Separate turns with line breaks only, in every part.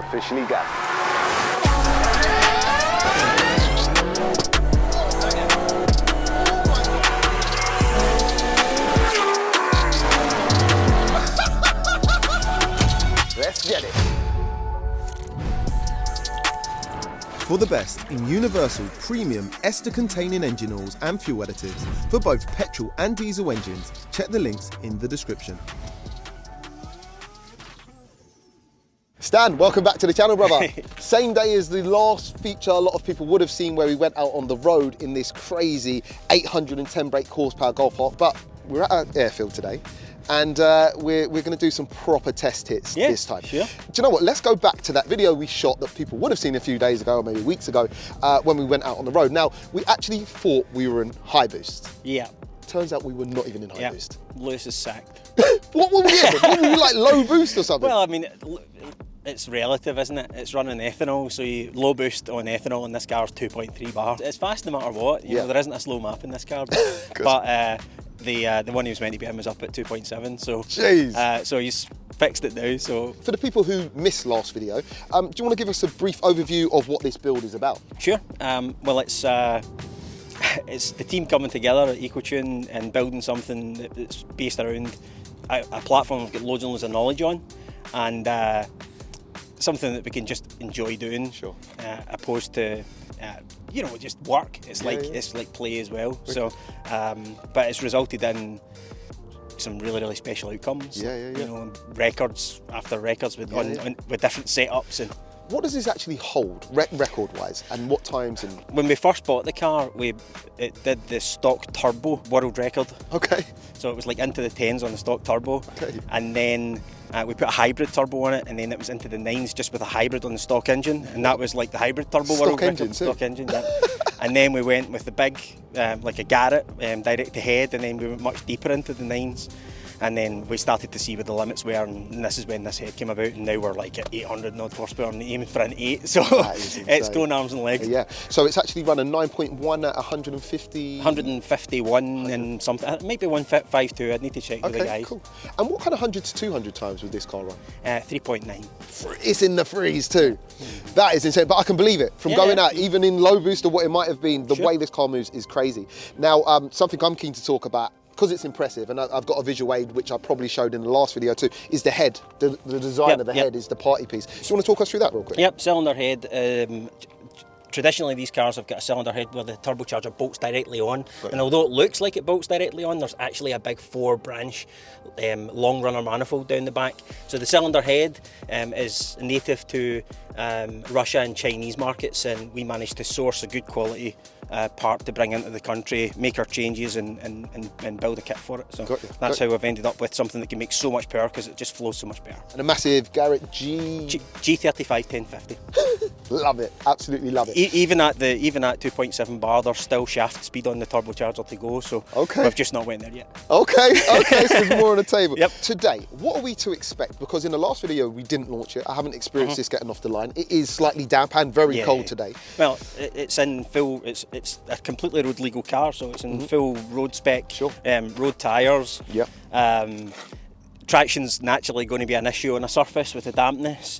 officially go. Let's get it.
For the best in universal premium ester-containing engine oils and fuel additives for both petrol and diesel engines, check the links in the description.
Stan, welcome back to the channel, brother. Same day as the last feature a lot of people would have seen, where we went out on the road in this crazy 810 brake horsepower Golf Hawk, but we're at an airfield today. And we're going to do some proper test hits this time.
Sure.
Do you know what? Let's go back to that video we shot that people would have seen a few days ago or maybe weeks ago when we went out on the road. Now, we actually thought we were in high boost.
Yeah.
Turns out we were not even in high boost.
Lewis is sacked.
What were we in? What were we, like low boost or something?
Well, I mean, it's relative, isn't it? It's running ethanol, so you low boost on ethanol in this car is 2.3 bar. It's fast no matter what. You know, there isn't a slow map in this car, but the one he was meant to be in was up at 2.7. So
jeez.
So he's fixed it now. So
for the people who missed last video, do you want to give us a brief overview of what this build is about?
Sure. Well, it's the team coming together at ECOTUNE and building something that's based around a platform we've got loads and loads of knowledge on, and something that we can just enjoy doing, opposed to you know, just work. It's it's like play as well. Okay. So, but it's resulted in some really special outcomes. You know, records after records with with different setups. And
what does this actually hold, record-wise, and what times? And
when we first bought the car, it did the stock turbo world record.
Okay.
So it was like into the 10s on the stock turbo.
Okay.
And then we put a hybrid turbo on it, and then it was into the 9s just with a hybrid on the stock engine, and that was like the hybrid turbo world record. Stock engine, yeah. And then we went with the big, like a Garrett, direct to head, and then we went much deeper into the 9s. And then we started to see where the limits were, and this is when this head came about, and now we're like at 800 odd horsepower and aiming for an 8, so it's going arms and legs.
Yeah, so it's actually running 9.1 at 150?
151 and something, it might be 152, I'd need to check with the guys.
Cool. And what kind of 100 to 200 times would this car run?
3.9.
It's in the threes too. That is insane, but I can believe it. From going out, even in low boost or what it might have been, the way this car moves is crazy. Now, something I'm keen to talk about, because it's impressive, and I've got a visual aid which I probably showed in the last video too, is the head. The design of the head is the party piece. Do you want to talk us through that real quick?
Yep, cylinder head. Traditionally these cars have got a cylinder head where the turbocharger bolts directly on, and although it looks like it bolts directly on, there's actually a big 4-branch long runner manifold down the back. So the cylinder head is native to Russia and Chinese markets, and we managed to source a good quality part to bring into the country, make our changes and build a kit for it. So that's how we've ended up with something that can make so much power, because it just flows so much better. And
a massive Garrett G35
1050.
Love it, absolutely love it.
Even at 2.7 bar, there's still shaft speed on the turbocharger to go, so we've just not went there yet.
Okay, so there's more on the table. Today, what are we to expect? Because in the last video we didn't launch it. I haven't experienced this getting off the line. It is slightly damp and very cold today.
Well, it's in full. It's a completely road legal car, so it's in full road spec. Road tyres. Traction's naturally going to be an issue on a surface with the dampness.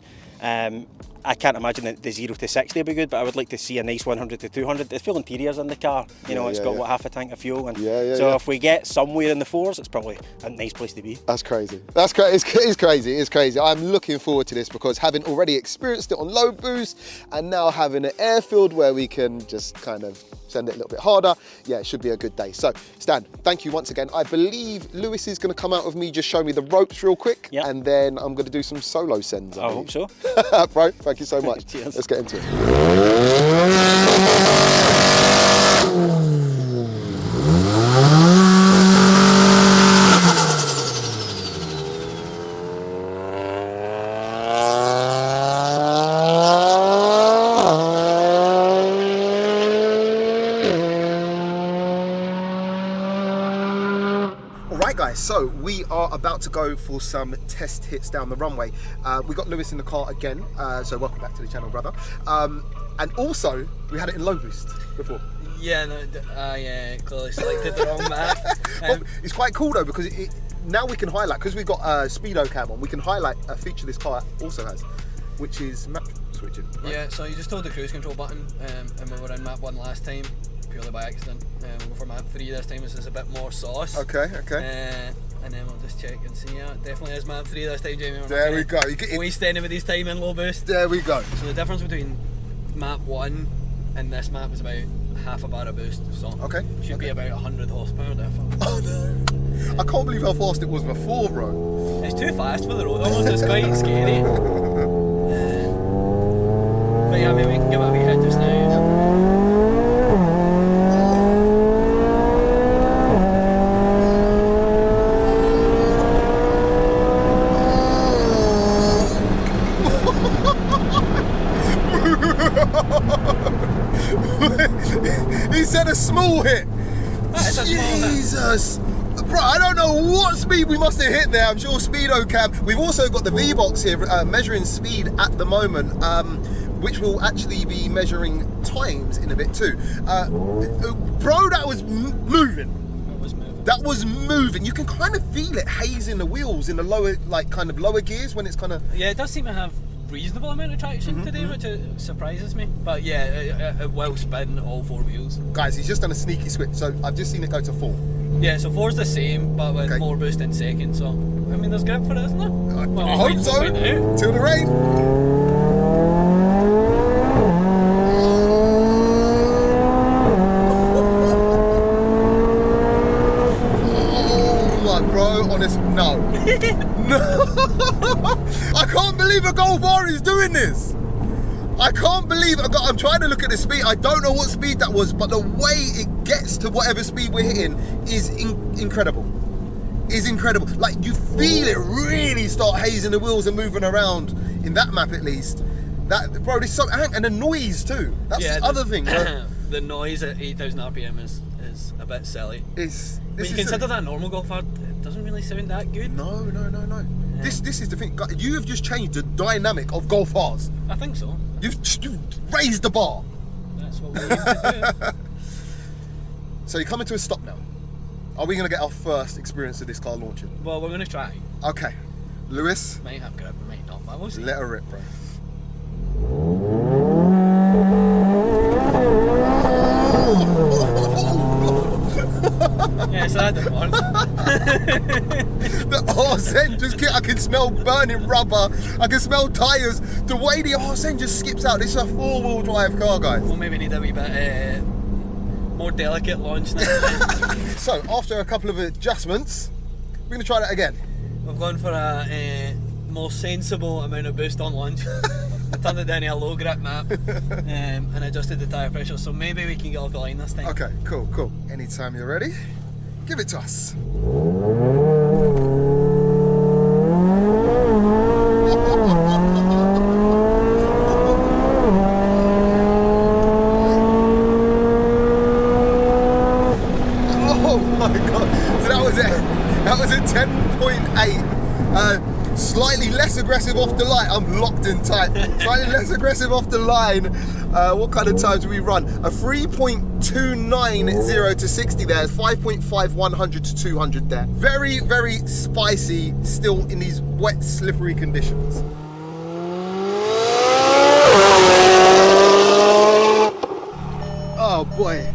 I can't imagine that the 0 to 60 will be good, but I would like to see a nice 100 to 200. The full interior's in the car, you know, it's got what, half a tank of fuel, and so if we get somewhere in the 4s, it's probably a nice place to be.
That's crazy. That's crazy. It's crazy. It's crazy. I'm looking forward to this, because having already experienced it on low boost and now having an airfield where we can just kind of send it a little bit harder, it should be a good day. So Stan, thank you once again. I believe Lewis is going to come out with me, just show me the ropes real quick, and then I'm going to do some solo sends.
I hope so.
Bro, thank you so much.
Cheers.
Let's get into it. So we are about to go for some test hits down the runway. We got Lewis in the car again, so welcome back to the channel, brother. And also, we had it in low boost before.
Yeah, no, clearly selected the wrong map.
Well, it's quite cool though, because now we can highlight, because we've got Speedo cam on, we can highlight a feature this car also has.
which is map switching. Right?
Yeah, so you just hold the cruise control button, and we were in map 1 last time, purely by accident. We'll go for map 3 this time, which is a bit more sauce.
Okay.
And then we'll just check and see. Yeah, definitely is map 3 this time, Jamie.
There we go.
Waste anybody's time in low boost.
There we go.
So the difference between map 1 and this map is about half a bar of boost. So should be about 100 horsepower difference.
Oh no! I can't believe how fast it was before, bro.
It's too fast for the road almost. It's quite scary. But yeah, maybe we can give it a wee hit just now.
He said a small hit.
That is a small hit.
Jesus. Bro, I don't know what speed we must have hit there. I'm sure Speedo Cam. We've also got the V-Box here measuring speed at the moment, which will actually be measuring times in a bit too. Bro, that was moving. That was moving. You can kind of feel it hazing the wheels in the lower, like kind of lower gears when it's kind of...
Yeah, it does seem to have reasonable amount of traction today, which surprises me. But yeah, it will spin all 4 wheels.
Guys, he's just done a sneaky switch, so I've just seen it go to 4.
Yeah, so 4's the same, but with more boost in second. So I mean, there's grip for it, isn't there? Well,
I hope so. Till the rain. Oh my bro, honest, no. No. I can't believe a Golf R is doing this. I can't believe I'm trying to look at the speed. I don't know what speed that was, but the way it gets to whatever speed we're hitting is incredible. Is incredible. Like you feel it really start hazing the wheels and moving around in that map at least. That bro, this so and the noise too. That's the other thing.
The noise at 8,000 RPM is a bit silly.
But
you consider that normal Golf R, it doesn't really sound that good.
No. Yeah. This is the thing. You have just changed the dynamic of Golf Rs.
I think so.
You've raised the bar.
That's what we need to do.
So you're coming to a stop now. Are we going to get our first experience of this car launching?
Well, we're going to try.
Okay. Lewis.
Might have grip, might not, but we'll see.
Let her rip, bro.
Yeah, so that didn't work.
The arse end I can smell burning rubber. I can smell tyres. The way the arse end just skips out. This is a 4-wheel drive car, guys.
We'll maybe need a wee bit more delicate launch now.
So, after a couple of adjustments, we're going to try that again.
We've gone for a more sensible amount of boost on launch. I turned it down to a low grip map and adjusted the tyre pressure, so maybe we can get off the line this time.
Okay, cool. Anytime you're ready, give it to us. Oh my god, so that was a 10.8. Slightly less aggressive off the line. I'm locked in tight. Slightly less aggressive off the line. What kind of times do we run? A 3.290 to 60 there. 5.5 100 to 200 there. Very, very spicy still in these wet, slippery conditions. Oh boy.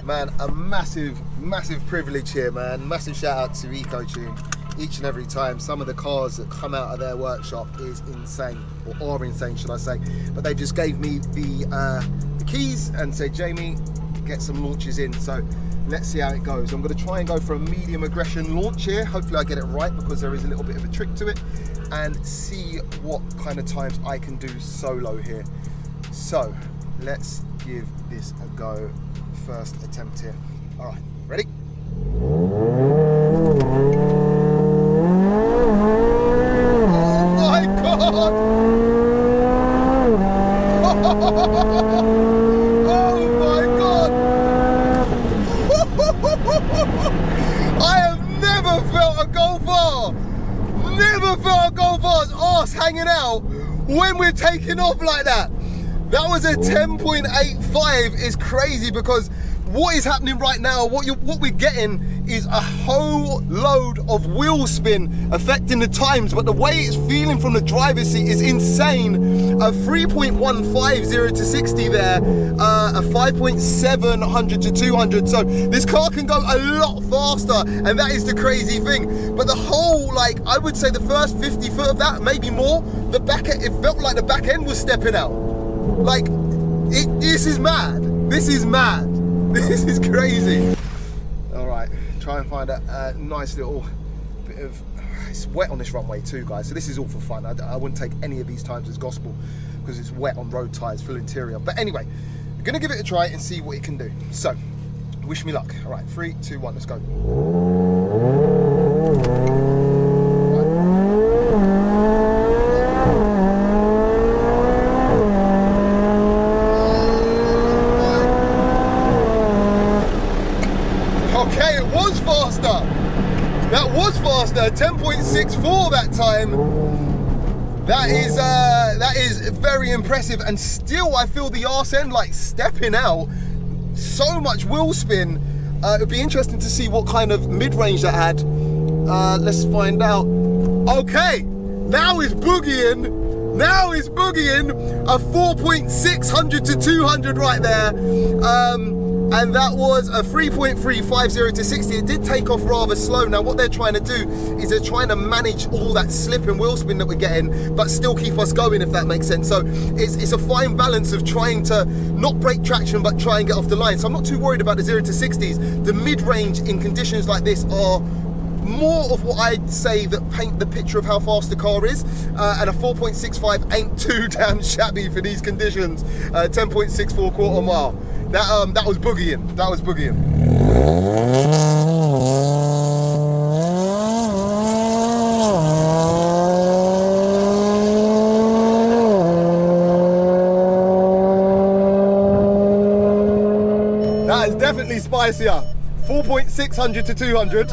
Man, a massive privilege here, man. Massive shout out to ECOTUNE. Each and every time, some of the cars that come out of their workshop is insane, or are insane, should I say. But they just gave me the keys and said, Jamie, get some launches in. So let's see how it goes. I'm going to try and go for a medium aggression launch here. Hopefully I get it right, because there is a little bit of a trick to it, and see what kind of times I can do solo here. So let's give this a go. First attempt here. All right, ready? Hanging out when we're taking off like that. That was a 10.85. Is crazy, because what is happening right now, what we're getting is a whole load of wheel spin affecting the times, but the way it's feeling from the driver's seat is insane. A 3.150 to 60 there, a 5.7 100 to 200. So this car can go a lot faster, and that is the crazy thing. But the whole, like, I would say the first 50 foot of that, maybe more, the back end, it felt like the back end was stepping out. Like, this is mad. This is mad. This is crazy. All right, try and find a nice little bit of, it's wet on this runway too, guys. So this is all for fun. I wouldn't take any of these times as gospel because it's wet on road tyres, full interior. But anyway, we're gonna give it a try and see what it can do. So, wish me luck. All right, 3, 2, 1, let's go. Okay, it was faster. That was faster. 10.64 that time. That is very impressive. And still, I feel the arse end like stepping out. So much wheel spin. It would be interesting to see what kind of mid-range that had. Let's find out. Okay, now it's boogieing. Now it's boogieing. A 4.600 to 200 right there. And that was a 3.350 to 60. It did take off rather slow. Now what they're trying to do is they're trying to manage all that slip and wheel spin that we're getting, but still keep us going, if that makes sense. So it's a fine balance of trying to not break traction, but try and get off the line. So I'm not too worried about the 0 to 60s. The mid-range in conditions like this are more of what I'd say that paint the picture of how fast the car is, and a 4.65 ain't too damn shabby for these conditions. 10.64 quarter mile. That was boogieing. That was boogieing. That is definitely spicier. 4.600 to 200.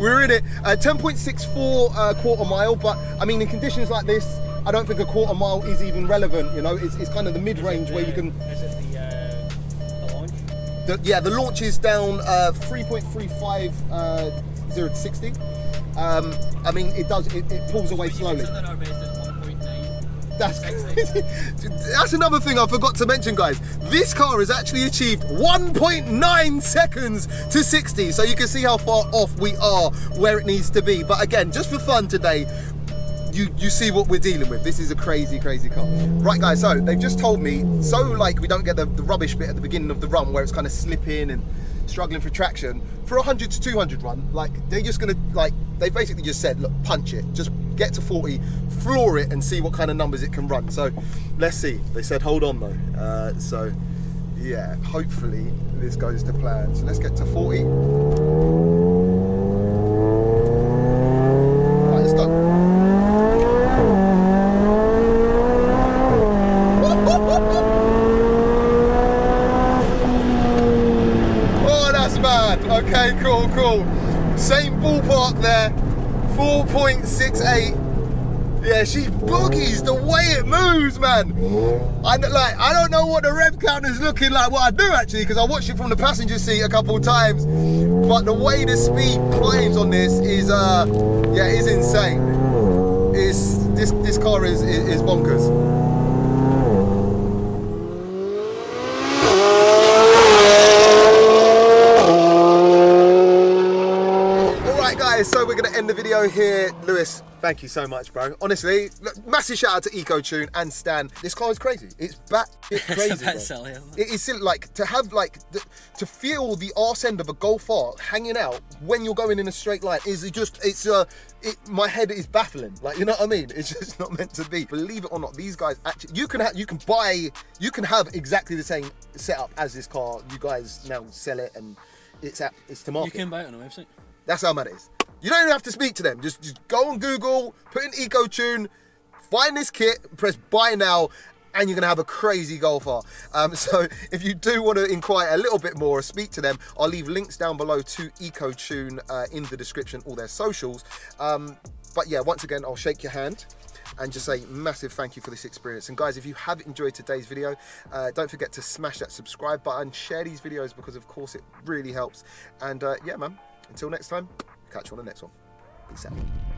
We're in it. 10.64 quarter mile, but I mean, in conditions like this, I don't think a quarter mile is even relevant. You know, it's kind of the mid-range where you can.
Is it the launch?
The launch is down 3.35 0 to 60. I mean, it pulls away slowly. That's another thing I forgot to mention, guys. This car has actually achieved 1.9 seconds to 60, so you can see how far off we are where it needs to be. But again, just for fun today, you see what we're dealing with. This is a crazy, crazy car. Right, guys, so they've just told me, so like we don't get the rubbish bit at the beginning of the run where it's kind of slipping and struggling for traction, for a 100 to 200 run, like they're just gonna, like, they basically just said, look, punch it, just get to 40, floor it and see what kind of numbers it can run. So let's see. They said hold on though. So yeah, hopefully this goes to plan. So let's get to 40. Right, let's go. Oh, that's mad. Okay, cool, cool. Same ballpark there. 4.68. Yeah, she's boogies the way it moves, man. I don't know what the rev count is looking like. Well, I do actually, because I watched it from the passenger seat a couple of times. But the way the speed climbs on this is, yeah, is insane. This car is bonkers. So we're going to end the video here. Lewis, thank you so much, bro. Honestly, look, massive shout out to EcoTune and Stan. This car is crazy. It's crazy.
It's a bit silly, isn't it?
It is silly, like, to have, like, to feel the arse end of a Golf R hanging out when you're going in a straight line is just, my head is baffling. Like, you know what I mean? It's just not meant to be. Believe it or not, these guys actually, you can have exactly the same setup as this car. You guys now sell it and it's to market.
You can buy it on a website. That's
how mad it is. You don't even have to speak to them. Just go on Google, put in EcoTune, find this kit, press buy now, and you're going to have a crazy Golf R. So if you do want to inquire a little bit more or speak to them, I'll leave links down below to EcoTune in the description, all their socials. But yeah, once again, I'll shake your hand. and just say massive thank you for this experience. And guys, if you have enjoyed today's video, don't forget to smash that subscribe button, share these videos, because of course it really helps. And yeah, man, until next time, catch you on the next one. Peace out.